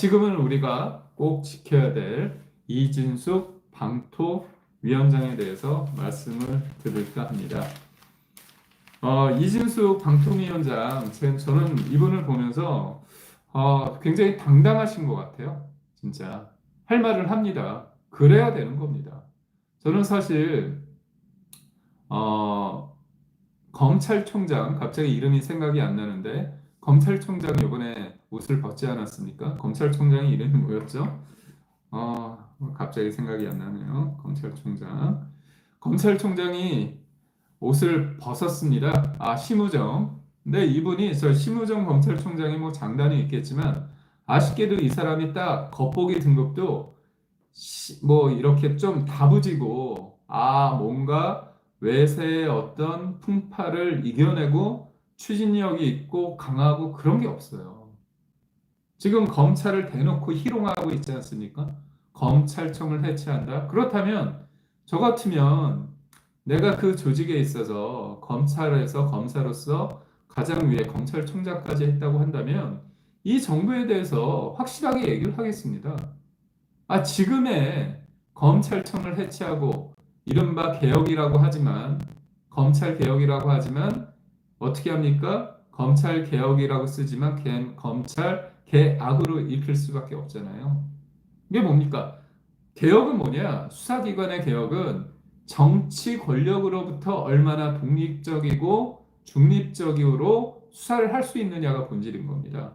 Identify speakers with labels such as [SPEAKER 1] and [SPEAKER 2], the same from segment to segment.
[SPEAKER 1] 지금은 우리가 꼭 지켜야 될 이진숙 방통위원장에 대해서 말씀을 드릴까 합니다. 이진숙 방통위원장, 저는 이분을 보면서 굉장히 당당하신 것 같아요. 진짜 할 말을 합니다. 그래야 되는 겁니다. 저는 사실 검찰총장, 갑자기 이름이 생각이 안 나는데, 검찰총장 이번에 옷을 벗지 않았습니까? 검찰총장의 이름이 뭐였죠? 갑자기 생각이 안 나네요. 검찰총장이 옷을 벗었습니다. 심우정. 근데 이분이, 저 심우정 검찰총장이 뭐 장단이 있겠지만, 아쉽게도 이 사람이 딱 겉보기 등급도 뭐 이렇게 좀 다부지고, 뭔가 외세의 어떤 풍파를 이겨내고 추진력이 있고 강하고 그런 게 없어요. 지금 검찰을 대놓고 희롱하고 있지 않습니까? 검찰청을 해체한다? 그렇다면 저 같으면 내가 그 조직에 있어서 검찰에서 검사로서 가장 위에 검찰총장까지 했다고 한다면 이 정부에 대해서 확실하게 얘기를 하겠습니다. 지금의 검찰청을 해체하고 이른바 개혁이라고 하지만 검찰 개혁이라고 하지만 어떻게 합니까? 검찰 개혁이라고 쓰지만 검찰 개악으로 읽힐 수밖에 없잖아요. 이게 뭡니까? 개혁은 뭐냐? 수사기관의 개혁은 정치 권력으로부터 얼마나 독립적이고 중립적으로 수사를 할 수 있느냐가 본질인 겁니다.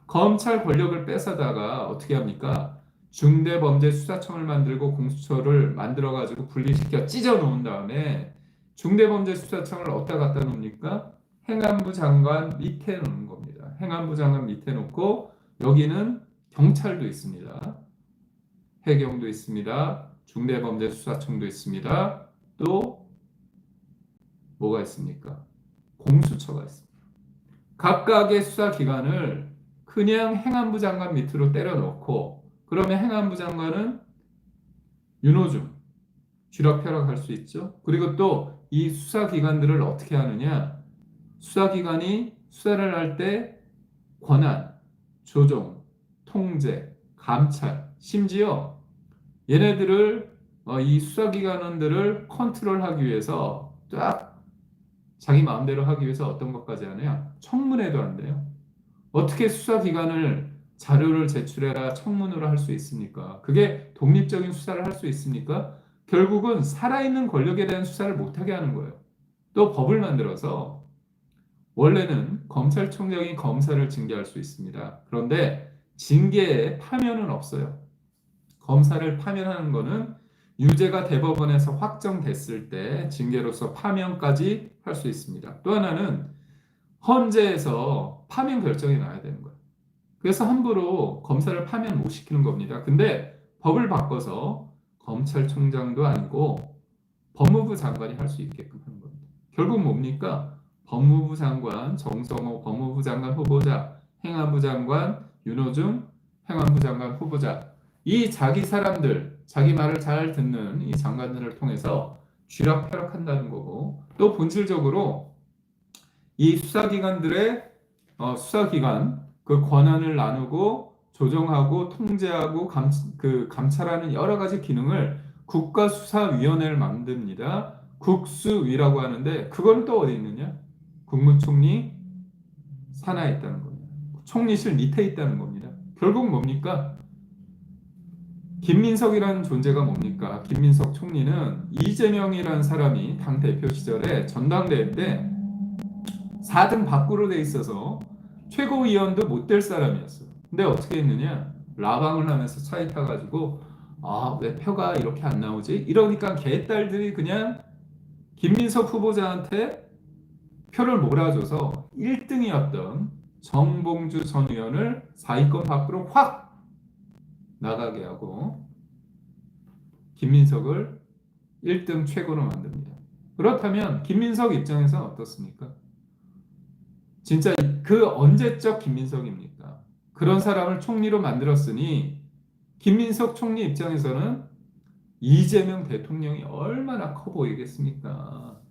[SPEAKER 1] 검찰 권력을 뺏어다가 어떻게 합니까? 중대범죄수사청을 만들고 공수처를 만들어가지고 분리시켜 찢어 놓은 다음에 중대범죄수사청을 어디다 갖다 놓습니까? 행안부 장관 밑에 놓는 겁니다. 행안부 장관 밑에 놓고 여기는 경찰도 있습니다. 해경도 있습니다. 중대범죄수사청도 있습니다. 또 뭐가 있습니까? 공수처가 있습니다. 각각의 수사기관을 그냥 행안부 장관 밑으로 때려 넣고 그러면 행안부 장관은 윤호중 쥐락펴락할 수 있죠. 그리고 또 이 수사기관들을 어떻게 하느냐? 수사기관이 수사를 할 때 권한, 조정, 통제, 감찰, 심지어 얘네들을 이 수사기관들을 컨트롤하기 위해서 딱 자기 마음대로 하기 위해서 어떤 것까지 하냐? 청문회도 한대요. 어떻게 수사기관을 자료를 제출해라 청문으로 할 수 있습니까? 그게 독립적인 수사를 할 수 있습니까? 결국은 살아있는 권력에 대한 수사를 못하게 하는 거예요. 또 법을 만들어서 원래는 검찰총장이 검사를 징계할 수 있습니다. 그런데 징계에 파면은 없어요. 검사를 파면하는 거는 유죄가 대법원에서 확정됐을 때 징계로서 파면까지 할 수 있습니다. 또 하나는 헌재에서 파면 결정이 나야 되는 거예요. 그래서 함부로 검사를 파면 못 시키는 겁니다. 근데 법을 바꿔서 검찰총장도 아니고 법무부 장관이 할 수 있게끔 하는 겁니다. 결국 뭡니까? 법무부 장관 정성호 법무부 장관 후보자, 행안부 장관 윤호중 행안부 장관 후보자, 이 자기 사람들, 자기 말을 잘 듣는 이 장관들을 통해서 쥐락펴락한다는 거고, 또 본질적으로 이 수사기관들의 수사기관 그 권한을 나누고 조정하고 통제하고 감찰하는 여러 가지 기능을 국가수사위원회를 만듭니다. 국수위라고 하는데 그건 또 어디 있느냐? 국무총리 산하에 있다는 겁니다. 총리실 밑에 있다는 겁니다. 결국 뭡니까? 김민석이라는 존재가 뭡니까? 김민석 총리는 이재명이라는 사람이 당대표 시절에 전당대회 때 4등 밖으로 돼 있어서 최고위원도 못 될 사람이었어요. 근데 어떻게 했느냐? 라방을 하면서 차에 타가지고 왜 표가 이렇게 안 나오지? 이러니까 개딸들이 그냥 김민석 후보자한테 표를 몰아줘서 1등이었던 정봉주 전 의원을 4위권 밖으로 확 나가게 하고 김민석을 1등 최고로 만듭니다. 그렇다면 김민석 입장에서 어떻습니까? 진짜 그 언제적 김민석입니까? 그런 사람을 총리로 만들었으니 김민석 총리 입장에서는 이재명 대통령이 얼마나 커 보이겠습니까?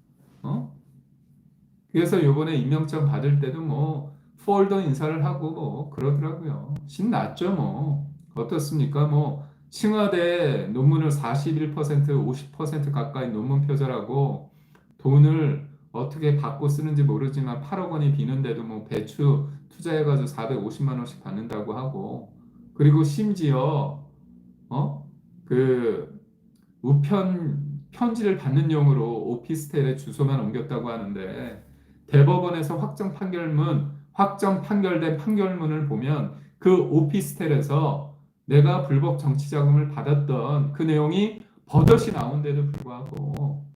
[SPEAKER 1] 그래서 이번에 임명장 받을 때도 뭐 폴더 인사를 하고 뭐 그러더라고요. 신났죠, 뭐. 어떻습니까? 뭐 칭화대 논문을 41%, 50% 가까이 논문 표절하고 돈을 어떻게 받고 쓰는지 모르지만 8억 원이 비는데도 뭐 배추 투자해가지고 450만 원씩 받는다고 하고 그리고 심지어 그 우편 편지를 받는 용으로 오피스텔에 주소만 옮겼다고 하는데 대법원에서 확정 판결된 판결문을 보면 그 오피스텔에서 내가 불법 정치 자금을 받았던 그 내용이 버젓이 나온데도 불구하고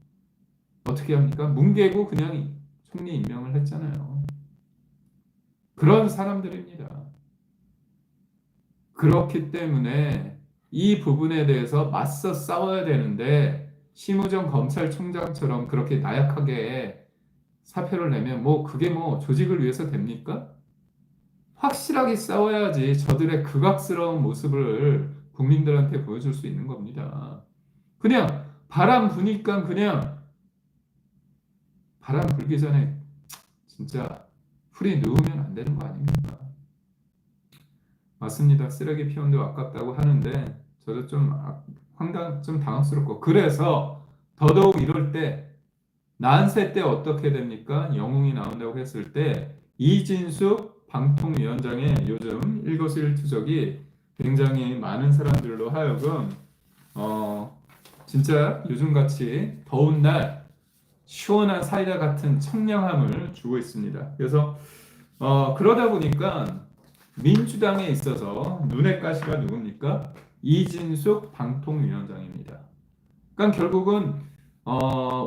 [SPEAKER 1] 어떻게 합니까? 뭉개고 그냥 총리 임명을 했잖아요. 그런 사람들입니다. 그렇기 때문에 이 부분에 대해서 맞서 싸워야 되는데 심우정 검찰총장처럼 그렇게 나약하게 사표를 내면 뭐 그게 뭐 조직을 위해서 됩니까? 확실하게 싸워야지 저들의 극악스러운 모습을 국민들한테 보여줄 수 있는 겁니다. 그냥 바람 부니까 그냥 바람 불기 전에 진짜 풀이 누우면 안 되는 거 아닙니까? 맞습니다. 쓰레기 피운도 아깝다고 하는데 저도 좀 당황스럽고 그래서 더더욱 이럴 때 난세 때 어떻게 됩니까? 영웅이 나온다고 했을 때 이진숙 방통위원장의 요즘 일거수일투족이 굉장히 많은 사람들로 하여금 진짜 요즘같이 더운 날 시원한 사이다 같은 청량함을 주고 있습니다. 그래서 그러다 보니까 민주당에 있어서 눈의 가시가 누굽니까? 이진숙 방통위원장입니다. 그러니까 결국은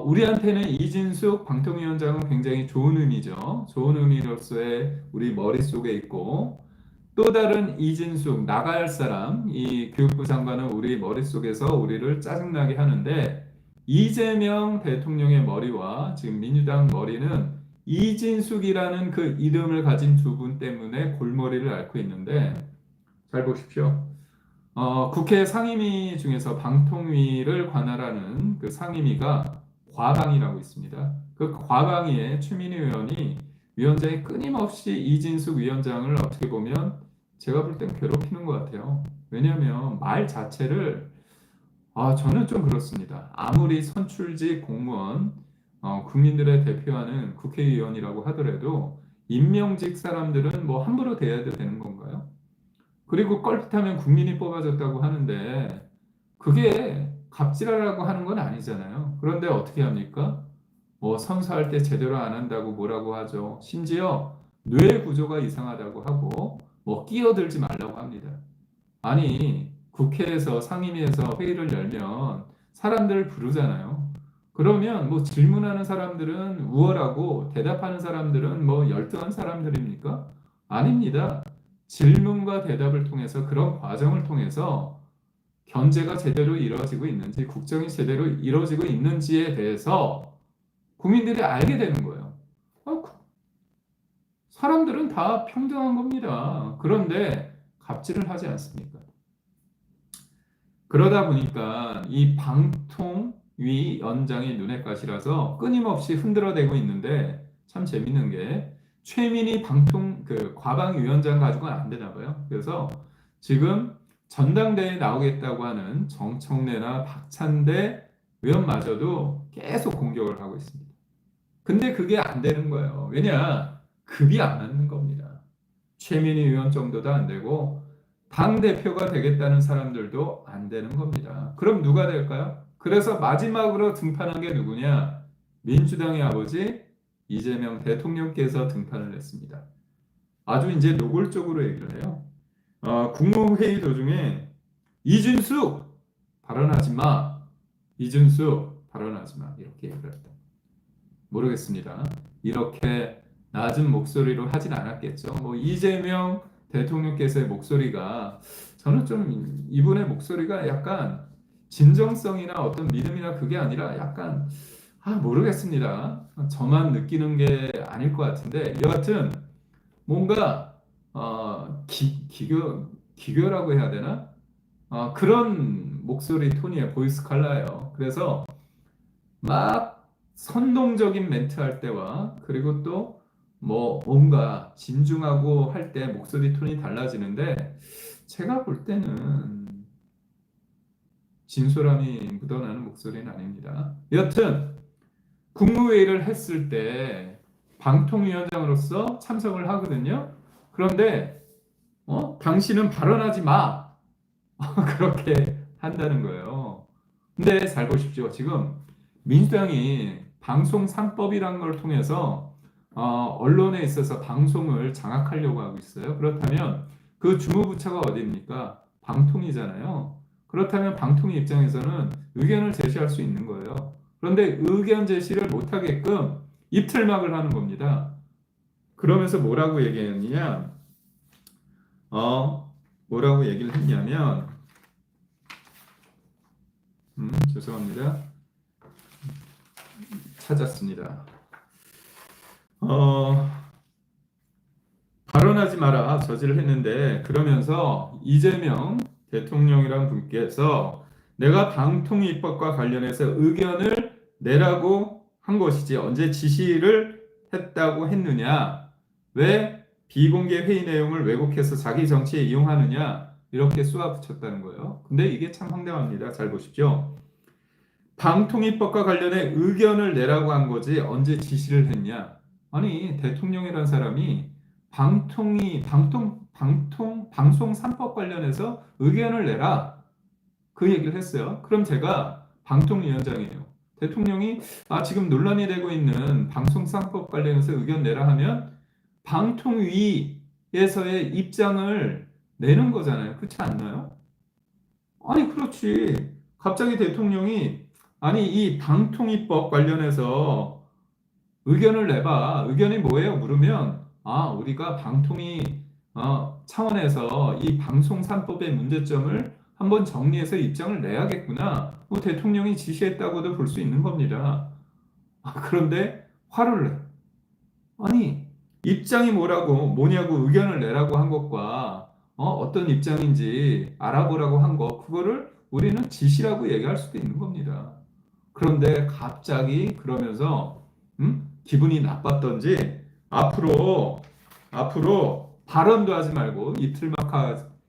[SPEAKER 1] 우리한테는 이진숙 방통위원장은 굉장히 좋은 의미죠. 좋은 의미로서의 우리 머릿속에 있고 또 다른 이진숙 나가야 할 사람 이 교육부 장관은 우리 머릿속에서 우리를 짜증나게 하는데 이재명 대통령의 머리와 지금 민주당 머리는 이진숙이라는 그 이름을 가진 두 분 때문에 골머리를 앓고 있는데 잘 보십시오. 국회 상임위 중에서 방통위를 관할하는 그 상임위가 과방위라고 있습니다. 그 과방위에 최민희 의원이 위원장이 끊임없이 이진숙 위원장을 어떻게 보면 제가 볼 땐 괴롭히는 것 같아요. 왜냐하면 말 자체를 저는 좀 그렇습니다. 아무리 선출직 공무원, 국민들의 대표하는 국회의원이라고 하더라도 임명직 사람들은 뭐 함부로 대해도 되는 건가요? 그리고 껄핏하면 국민이 뽑아줬다고 하는데 그게 갑질하라고 하는 건 아니잖아요. 그런데 어떻게 합니까? 뭐 선서할 때 제대로 안 한다고 뭐라고 하죠. 심지어 뇌 구조가 이상하다고 하고 뭐 끼어들지 말라고 합니다. 아니 국회에서 상임위에서 회의를 열면 사람들을 부르잖아요. 그러면 뭐 질문하는 사람들은 우월하고 대답하는 사람들은 뭐 열등한 사람들입니까? 아닙니다. 질문과 대답을 통해서 그런 과정을 통해서 견제가 제대로 이루어지고 있는지 국정이 제대로 이루어지고 있는지에 대해서 국민들이 알게 되는 거예요. 사람들은 다 평등한 겁니다. 그런데 갑질을 하지 않습니까? 그러다 보니까 이 방통위 원장이 눈에 가시라서 끊임없이 흔들어대고 있는데 참 재밌는 게 최민희 과방위원장 가지고는 안 되나 봐요. 그래서 지금 전당대회에 나오겠다고 하는 정청래나 박찬대 의원마저도 계속 공격을 하고 있습니다. 근데 그게 안 되는 거예요. 왜냐? 급이 안 맞는 겁니다. 최민희 의원 정도도 안 되고 당대표가 되겠다는 사람들도 안 되는 겁니다. 그럼 누가 될까요? 그래서 마지막으로 등판한 게 누구냐? 민주당의 아버지 이재명 대통령께서 등판을 했습니다. 아주 이제 노골적으로 얘기를 해요. 국무회의 도중에 이준숙 발언하지 마. 이준숙 발언하지 마. 이렇게 얘기를 했다. 모르겠습니다. 이렇게 낮은 목소리로 하진 않았겠죠. 뭐 이재명 대통령께서의 목소리가 저는 좀 이분의 목소리가 약간 진정성이나 어떤 믿음이나 그게 아니라 약간 모르겠습니다. 저만 느끼는 게 아닐 것 같은데 여하튼 뭔가 기교라고 해야 되나? 그런 목소리 톤이에요. 보이스 컬러예요. 그래서 막 선동적인 멘트 할 때와 그리고 또 뭐 뭔가 진중하고 할 때 목소리 톤이 달라지는데 제가 볼 때는 진솔함이 묻어나는 목소리는 아닙니다. 여튼 국무회의를 했을 때 방통위원장으로서 참석을 하거든요. 그런데 당신은 발언하지 마. 그렇게 한다는 거예요. 근데 잘 보십시오. 지금 민주당이 방송 3법이라는 걸 통해서 언론에 있어서 방송을 장악하려고 하고 있어요. 그렇다면 그 주무부처가 어디입니까? 방통위잖아요. 그렇다면 방통위 입장에서는 의견을 제시할 수 있는 거예요. 그런데 의견 제시를 못하게끔 입틀막을 하는 겁니다. 그러면서 뭐라고 얘기했느냐? 뭐라고 얘기를 했냐면, 죄송합니다. 찾았습니다. 발언하지 마라 저지를 했는데 그러면서 이재명 대통령이란 분께서 내가 방통위 입법과 관련해서 의견을 내라고 한 것이지 언제 지시를 했다고 했느냐? 왜 비공개 회의 내용을 왜곡해서 자기 정치에 이용하느냐? 이렇게 쏘아붙였다는 거예요. 근데 이게 참 황당합니다. 잘 보십시오. 방통위법과 관련해 의견을 내라고 한 거지 언제 지시를 했냐? 아니 대통령이란 사람이 방송 3법 관련해서 의견을 내라 그 얘기를 했어요. 그럼 제가 방통위원장이에요. 대통령이 지금 논란이 되고 있는 방송 3법 관련해서 의견 내라 하면 방통위에서의 입장을 내는 거잖아요. 그렇지 않나요? 아니 그렇지. 갑자기 대통령이 아니 이 방통위법 관련해서 의견을 내봐. 의견이 뭐예요? 물으면 우리가 방통위 차원에서 이 방송 3법의 문제점을 한번 정리해서 입장을 내야겠구나. 뭐 대통령이 지시했다고도 볼 수 있는 겁니다. 그런데 화를 내. 아니 입장이 뭐냐고 의견을 내라고 한 것과 어떤 입장인지 알아보라고 한 거 그거를 우리는 지시라고 얘기할 수도 있는 겁니다. 그런데 갑자기 그러면서 기분이 나빴던지 앞으로 발언도 하지 말고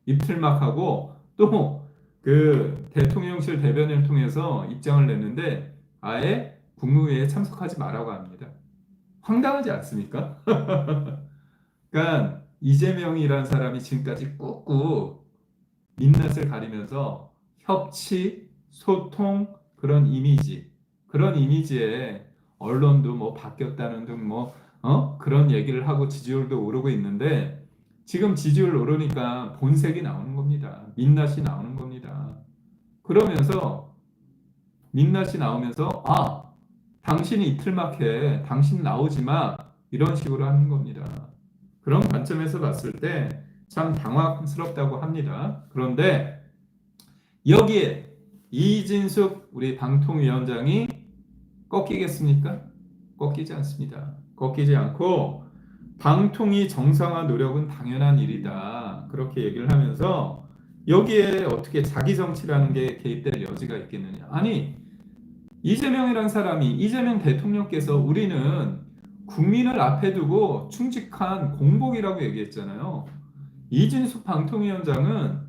[SPEAKER 1] 입틀막하고 또 그 대통령실 대변인을 통해서 입장을 냈는데 아예 국무회의에 참석하지 말라고 합니다. 황당하지 않습니까? 그러니까 이재명이라는 사람이 지금까지 꾹꾹 민낯을 가리면서 협치, 소통 그런 이미지에 언론도 뭐 바뀌었다는 등 그런 얘기를 하고 지지율도 오르고 있는데 지금 지지율 오르니까 본색이 나오는 겁니다. 민낯이 나오는 겁니다. 그러면서 민낯이 나오면서 당신이 이틀막해 당신 나오지 마 이런 식으로 하는 겁니다. 그런 관점에서 봤을 때 참 당황스럽다고 합니다. 그런데 여기에 이진숙 우리 방통위원장이 꺾이겠습니까? 꺾이지 않습니다. 꺾이지 않고 방통위 정상화 노력은 당연한 일이다. 그렇게 얘기를 하면서 여기에 어떻게 자기 정치라는 게 개입될 여지가 있겠느냐. 아니 이재명 대통령께서 우리는 국민을 앞에 두고 충직한 공복이라고 얘기했잖아요. 이진숙 방통위원장은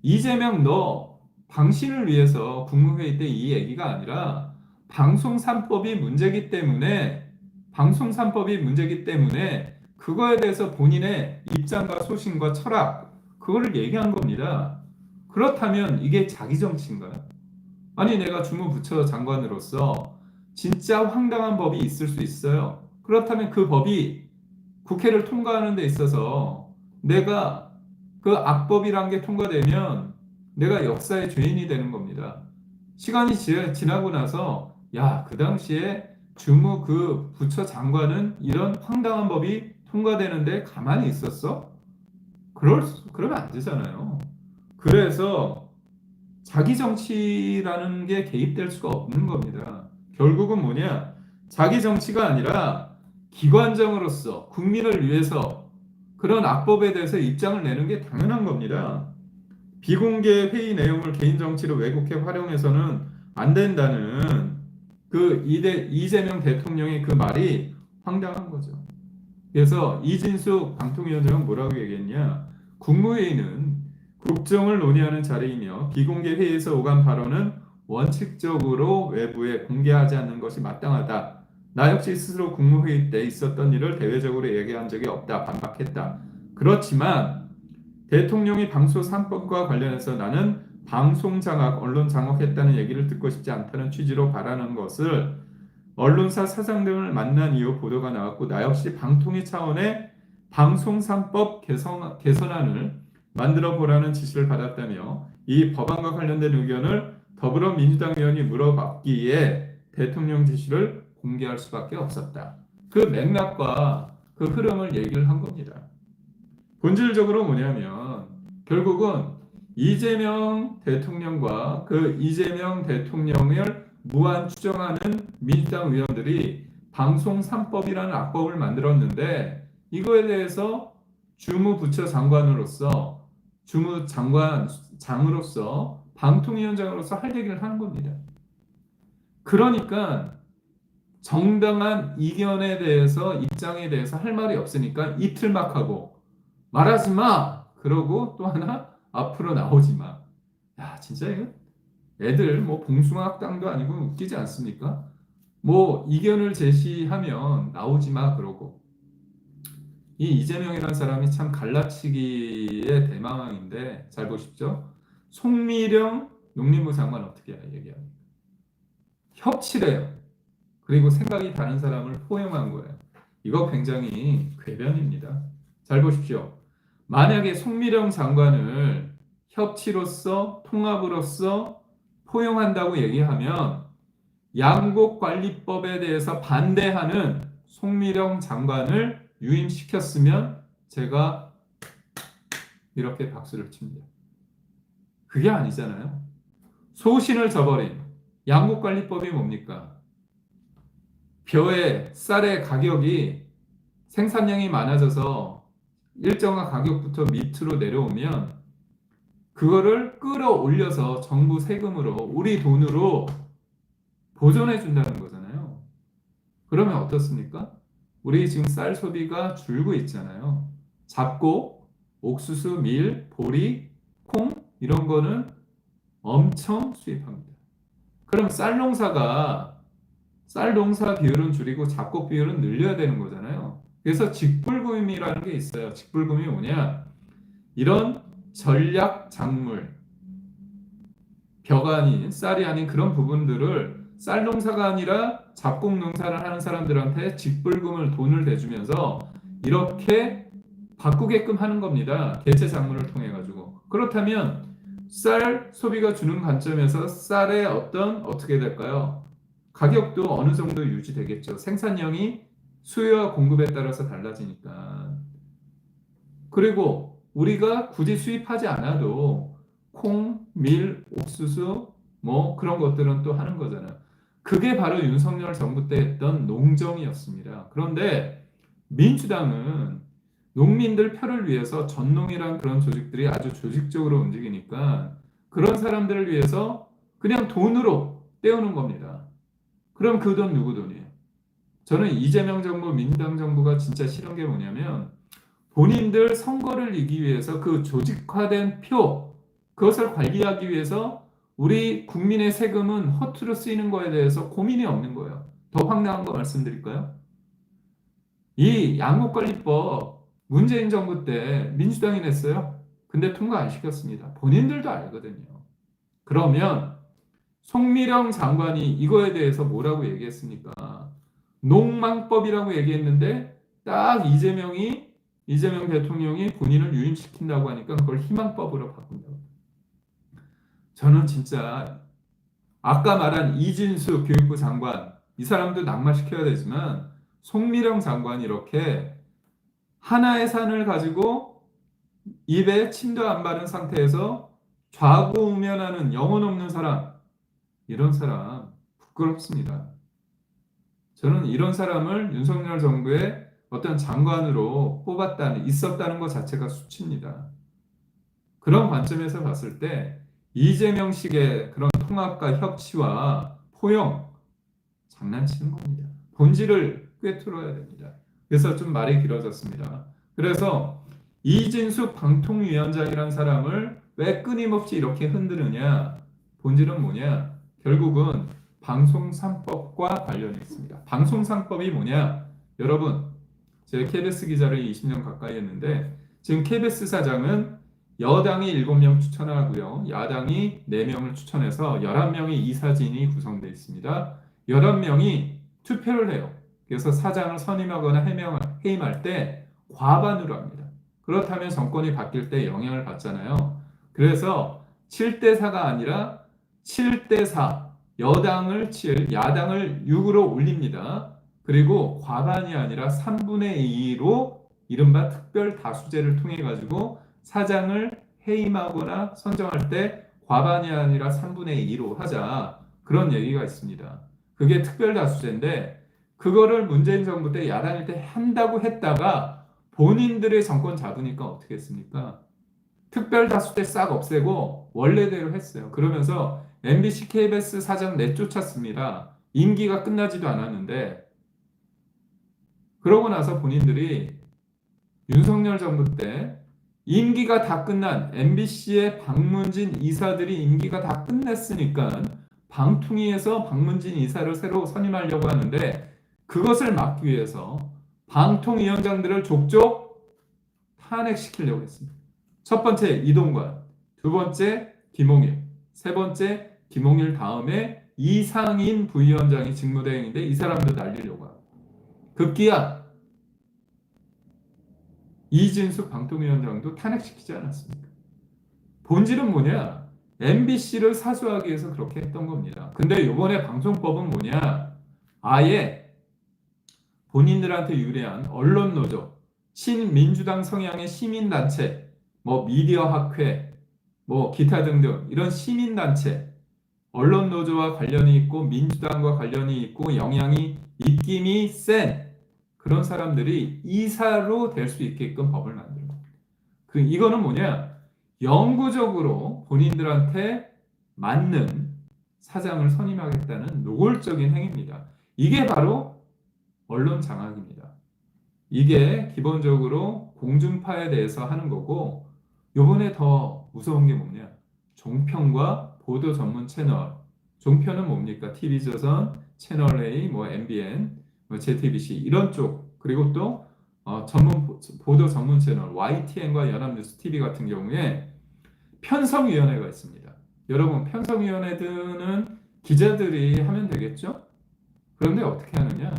[SPEAKER 1] 이재명 너 당신을 위해서 국무회의 때 이 얘기가 아니라 방송 3법이 문제기 때문에 그거에 대해서 본인의 입장과 소신과 철학 그거를 얘기한 겁니다. 그렇다면 이게 자기 정치인가요? 아니 내가 주무부처 장관으로서 진짜 황당한 법이 있을 수 있어요. 그렇다면 그 법이 국회를 통과하는 데 있어서 내가 그 악법이란 게 통과되면 내가 역사의 죄인이 되는 겁니다. 시간이 지나고 나서 그 당시에 주무 그 부처 장관은 이런 황당한 법이 통과되는데 가만히 있었어? 그러면 안 되잖아요. 그래서 자기 정치라는 게 개입될 수가 없는 겁니다. 결국은 뭐냐? 자기 정치가 아니라 기관장으로서 국민을 위해서 그런 악법에 대해서 입장을 내는 게 당연한 겁니다. 비공개 회의 내용을 개인 정치로 왜곡해 활용해서는 안 된다는 그 이재명 대통령의 그 말이 황당한 거죠. 그래서 이진숙 방통위원장은 뭐라고 얘기했냐? 국무회의는 국정을 논의하는 자리이며 비공개 회의에서 오간 발언은 원칙적으로 외부에 공개하지 않는 것이 마땅하다. 나 역시 스스로 국무회의 때 있었던 일을 대외적으로 얘기한 적이 없다. 반박했다. 그렇지만 대통령이 방송 3법과 관련해서 나는 방송 장악, 언론 장악했다는 얘기를 듣고 싶지 않다는 취지로 바라는 것을 언론사 사장 등을 만난 이후 보도가 나왔고 나 역시 방통위 차원의 방송 3법 개선안을 만들어 보라는 지시를 받았다며 이 법안과 관련된 의견을 더불어민주당 의원이 물어봤기에 대통령 지시를 공개할 수밖에 없었다. 그 맥락과 그 흐름을 얘기를 한 겁니다. 본질적으로 뭐냐면 결국은 이재명 대통령과 그 이재명 대통령을 무한 추정하는 민주당 의원들이 방송 3법이라는 악법을 만들었는데 이거에 대해서 주무부처 장관으로서 주무장관장으로서 방통위원장으로서 할 얘기를 하는 겁니다. 그러니까 정당한 이견에 대해서 입장에 대해서 할 말이 없으니까 이틀막하고 말하지 마! 그러고 또 하나 앞으로 나오지 마. 야, 진짜 이거 애들 뭐 봉숭아학당도 아니고 웃기지 않습니까? 뭐 이견을 제시하면 나오지 마 그러고. 이 이재명이라는 사람이 참 갈라치기의 대망인데 잘 보십시오. 송미령 농림부 장관 어떻게 얘기합니까? 협치래요. 그리고 생각이 다른 사람을 포용한 거예요. 이거 굉장히 궤변입니다. 잘 보십시오. 만약에 송미령 장관을 협치로서 통합으로서 포용한다고 얘기하면 양곡관리법에 대해서 반대하는 송미령 장관을 유임시켰으면 제가 이렇게 박수를 칩니다. 그게 아니잖아요. 소신을 저버린 양곡관리법이 뭡니까? 벼의 쌀의 가격이 생산량이 많아져서 일정한 가격부터 밑으로 내려오면 그거를 끌어올려서 정부 세금으로 우리 돈으로 보존해 준다는 거잖아요. 그러면 어떻습니까? 우리 지금 쌀 소비가 줄고 있잖아요. 잡곡, 옥수수, 밀, 보리, 콩 이런 거는 엄청 수입합니다. 그럼 쌀 농사 비율은 줄이고 잡곡 비율은 늘려야 되는 거잖아요. 그래서 직불금이라는 게 있어요. 직불금이 뭐냐? 이런 전략 작물, 벼가 아닌 쌀이 아닌 그런 부분들을 쌀 농사가 아니라 잡곡 농사를 하는 사람들한테 직불금을 돈을 대주면서 이렇게 바꾸게끔 하는 겁니다. 대체 작물을 통해 가지고. 그렇다면 쌀 소비가 주는 관점에서 쌀의 어떻게 될까요? 가격도 어느 정도 유지되겠죠. 생산량이 수요와 공급에 따라서 달라지니까. 그리고 우리가 굳이 수입하지 않아도 콩, 밀, 옥수수 뭐 그런 것들은 또 하는 거잖아요. 그게 바로 윤석열 정부 때 했던 농정이었습니다. 그런데 민주당은 농민들 표를 위해서 전농이란 그런 조직들이 아주 조직적으로 움직이니까 그런 사람들을 위해서 그냥 돈으로 떼우는 겁니다. 그럼 그 돈 누구 돈이에요? 저는 이재명 정부, 민주당 정부가 진짜 싫은 게 뭐냐면 본인들 선거를 이기기 위해서 그 조직화된 표, 그것을 관리하기 위해서 우리 국민의 세금은 허투루 쓰이는 거에 대해서 고민이 없는 거예요. 더 황당한 거 말씀드릴까요? 이 양곡관리법 문재인 정부 때 민주당이 냈어요. 근데 통과 안 시켰습니다. 본인들도 알거든요. 그러면 송미령 장관이 이거에 대해서 뭐라고 얘기했습니까? 농망법이라고 얘기했는데 딱 이재명 대통령이 본인을 유임시킨다고 하니까 그걸 희망법으로 바꾼다고. 저는 진짜 아까 말한 이진수 교육부 장관 이 사람도 낙마시켜야 되지만 송미령 장관이 이렇게 하나의 산을 가지고 입에 침도 안 바른 상태에서 좌고우면하는 영혼 없는 사람 이런 사람 부끄럽습니다. 저는 이런 사람을 윤석열 정부의 어떤 장관으로 있었다는 것 자체가 수치입니다. 그런 관점에서 봤을 때 이재명식의 그런 통합과 협치와 포용 장난치는 겁니다. 본질을 꿰뚫어야 됩니다. 그래서 좀 말이 길어졌습니다. 그래서 이진숙 방통위원장이란 사람을 왜 끊임없이 이렇게 흔드느냐? 본질은 뭐냐? 결국은 방송 3법과 관련이 있습니다. 방송 3법이 뭐냐? 여러분, 제가 KBS 기자를 20년 가까이 했는데 지금 KBS 사장은 여당이 7명 추천하고요. 야당이 4명을 추천해서 11명의 이사진이 구성되어 있습니다. 11명이 투표를 해요. 그래서 사장을 선임하거나 해임할 때 과반으로 합니다. 그렇다면 정권이 바뀔 때 영향을 받잖아요. 그래서 7대4가 아니라 7대4, 여당을 7, 야당을 6으로 올립니다. 그리고 과반이 아니라 3분의 2로 이른바 특별 다수제를 통해 가지고 사장을 해임하거나 선정할 때 과반이 아니라 3분의 2로 하자. 그런 얘기가 있습니다. 그게 특별 다수제인데 그거를 문재인 정부 때 야당일 때 한다고 했다가 본인들의 정권 잡으니까 어떻게 했습니까? 특별 다수제 싹 없애고 원래대로 했어요. 그러면서 MBC, KBS 사장 내쫓았습니다. 임기가 끝나지도 않았는데 그러고 나서 본인들이 윤석열 정부 때 임기가 다 끝난 MBC의 박문진 이사들이 임기가 다 끝냈으니까 방통위에서 박문진 이사를 새로 선임하려고 하는데 그것을 막기 위해서 방통위원장들을 족족 탄핵시키려고 했습니다. 첫 번째 이동관, 두 번째 김홍일, 세 번째 김홍일 다음에 이상인 부위원장이 직무대행인데 이 사람도 날리려고 하고 급기야 이진숙 방통위원장도 탄핵시키지 않았습니까? 본질은 뭐냐? MBC를 사수하기 위해서 그렇게 했던 겁니다. 근데 이번에 방송법은 뭐냐? 아예 본인들한테 유리한 언론노조, 친민주당 성향의 시민단체, 뭐 미디어학회, 뭐 기타 등등 이런 시민단체, 언론노조와 관련이 있고 민주당과 관련이 있고 영향이 입김이 센 그런 사람들이 이사로 될 수 있게끔 법을 만드는 겁니다. 이거는 뭐냐? 영구적으로 본인들한테 맞는 사장을 선임하겠다는 노골적인 행위입니다. 이게 바로 언론 장악입니다. 이게 기본적으로 공중파에 대해서 하는 거고, 요번에 더 무서운 게 뭐냐? 종편과 보도 전문 채널. 종편은 뭡니까? TV조선, 채널A, 뭐 MBN, 뭐 JTBC 이런 쪽. 그리고 또 보도 전문 채널 YTN과 연합뉴스 TV 같은 경우에 편성위원회가 있습니다. 여러분, 편성위원회는 기자들이 하면 되겠죠? 그런데 어떻게 하느냐?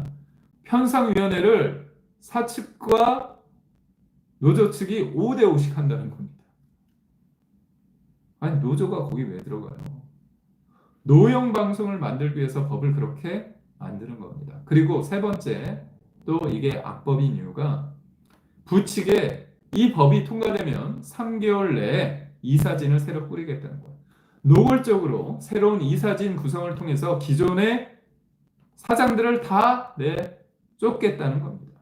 [SPEAKER 1] 편성위원회를 사측과 노조 측이 5대5씩 한다는 겁니다. 아니, 노조가 거기 왜 들어가요? 노영 방송을 만들기 위해서 법을 그렇게 만드는 겁니다. 그리고 세 번째, 또 이게 악법인 이유가 부측에 이 법이 통과되면 3개월 내에 이사진을 새로 꾸리겠다는 거예요. 노골적으로 새로운 이사진 구성을 통해서 기존의 사장들을 다 쫓겠다는 겁니다.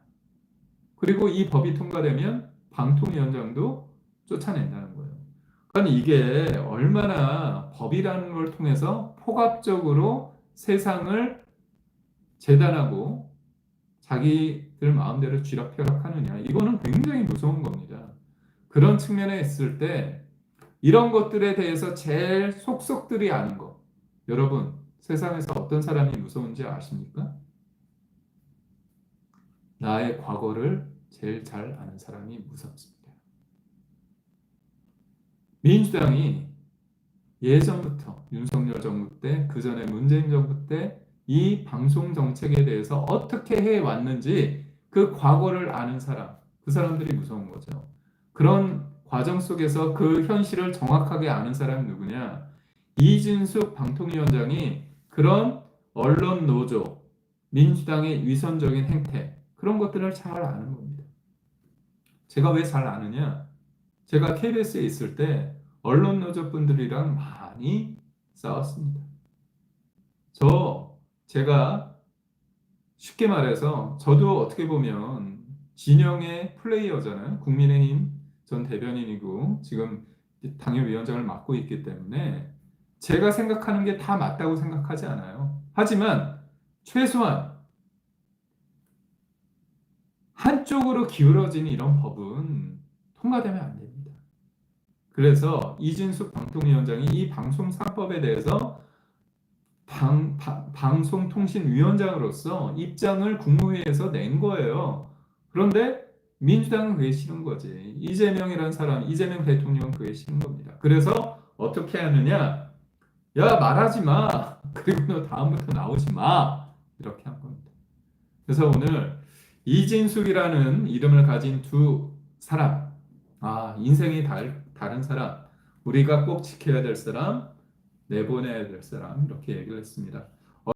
[SPEAKER 1] 그리고 이 법이 통과되면 방통위원장도 쫓아낸다는 거예요. 그러니까 이게 얼마나 법이라는 걸 통해서 폭압적으로 세상을 재단하고 자기들 마음대로 쥐락펴락하느냐. 이거는 굉장히 무서운 겁니다. 그런 측면에 있을 때 이런 것들에 대해서 제일 속속들이 아는 거. 여러분, 세상에서 어떤 사람이 무서운지 아십니까? 나의 과거를 제일 잘 아는 사람이 무섭습니다. 민주당이 예전부터 윤석열 정부 때, 그 전에 문재인 정부 때 이 방송 정책에 대해서 어떻게 해왔는지 그 과거를 아는 사람, 그 사람들이 무서운 거죠. 그런 과정 속에서 그 현실을 정확하게 아는 사람이 누구냐? 이진숙 방통위원장이 그런 언론 노조, 민주당의 위선적인 행태, 그런 것들을 잘 아는 겁니다. 제가 왜 잘 아느냐? 제가 KBS에 있을 때 언론 노조 분들이랑 많이 싸웠습니다. 제가 쉽게 말해서 저도 어떻게 보면 진영의 플레이어잖아요. 국민의힘 전 대변인이고 지금 당협위원장을 맡고 있기 때문에 제가 생각하는 게 다 맞다고 생각하지 않아요. 하지만 최소한 한쪽으로 기울어지는 이런 법은 통과되면 안 됩니다. 그래서 이진숙 방통위원장이 이 방송사법에 대해서 방송통신위원장으로서 입장을 국무회의에서 낸 거예요. 그런데 민주당은 그게 싫은 거지. 이재명이라는 사람, 이재명 대통령은 그게 싫은 겁니다. 그래서 어떻게 하느냐? 야, 말하지 마. 그리고 너 다음부터 나오지 마. 이렇게 한 겁니다. 그래서 오늘 이진숙이라는 이름을 가진 두 사람, 인생이 다른 사람, 우리가 꼭 지켜야 될 사람, 내보내야 될 사람, 이렇게 얘기를 했습니다.